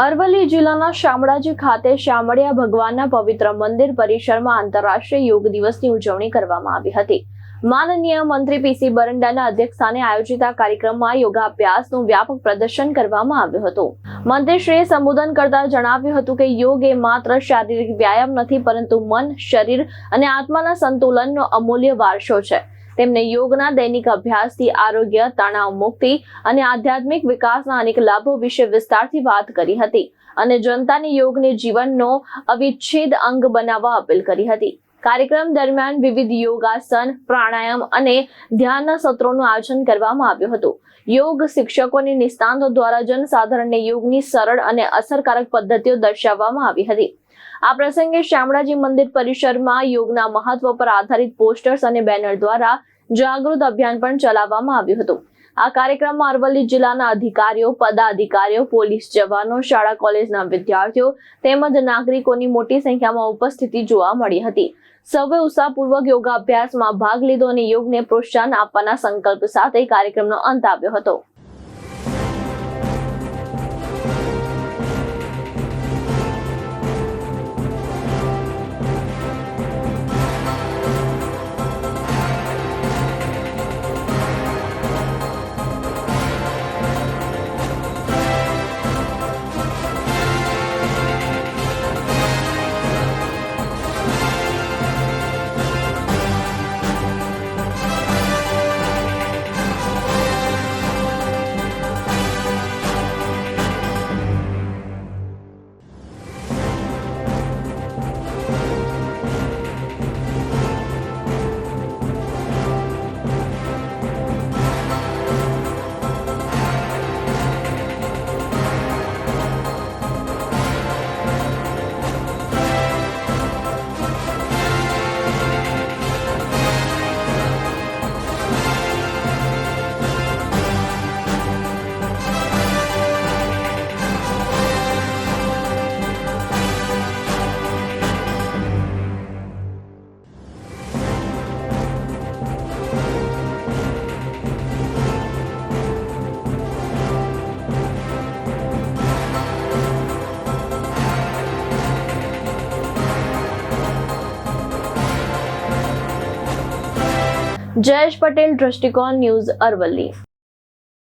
અરવલ્લી જિલ્લાના શામળાજી ખાતે શામળિયા ભગવાનના પવિત્ર મંદિર પરિસરમાં આંતરરાષ્ટ્રીય યોગ દિવસની ઉજવણી કરવામાં આવી હતી. માનનીય મંત્રી પીસી બરંડાના અધ્યક્ષસ્થાને આયોજિત આ કાર્યક્રમમાં યોગાભ્યાસનું વ્યાપક પ્રદર્શન કરવામાં આવ્યું હતું. મંત્રીશ્રીએ સંબોધન કરતા જણાવ્યું હતું કે યોગ એ માત્ર શારીરિક વ્યાયામ નથી, પરંતુ મન, શરીર અને આત્માના સંતુલનનો અમૂલ્ય વારસો છે. તેમણે યોગના દૈનિક અભ્યાસથી આરોગ્ય, તણાવ મુક્તિ અને આધ્યાત્મિક વિકાસના અનેક લાભો વિશે વિસ્તારથી વાત કરી હતી અને જનતાને યોગને જીવનનો અવિચ્છેદ અંગ બનાવવા અપીલ કરી હતી. કાર્યક્રમ દરમિયાન વિવિધ યોગાસન, પ્રાણાયામ અને ધ્યાનના સત્રોનું આયોજન કરવામાં આવ્યું હતું. યોગ શિક્ષકો અને નિષ્ણાતો દ્વારા જનસાધારણને યોગની સરળ અને અસરકારક પદ્ધતિઓ દર્શાવવામાં આવી હતી. આ પ્રસંગે શામળાજી મંદિર પરિસરમાં યોગના મહત્વ પર આધારિત પોસ્ટર્સ અને બેનર દ્વારા જાગૃત અભિયાન પણ ચલાવવામાં આવ્યું હતું. આ કાર્યક્રમમાં અરવલ્લી જિલ્લાના અધિકારીઓ, પદાધિકારીઓ, પોલીસ જવાનો, શાળા કોલેજના વિદ્યાર્થીઓ તેમજ નાગરિકોની મોટી સંખ્યામાં ઉપસ્થિતિ જોવા મળી હતી. સૌએ ઉત્સાહપૂર્વક યોગાભ્યાસમાં ભાગ લીધો અને યોગને પ્રોત્સાહન આપવાના સંકલ્પ સાથે કાર્યક્રમનો અંત આવ્યો હતો. જયેશ પટેલ, દ્રષ્ટિકોણ ન્યૂઝ, અરવલ્લી.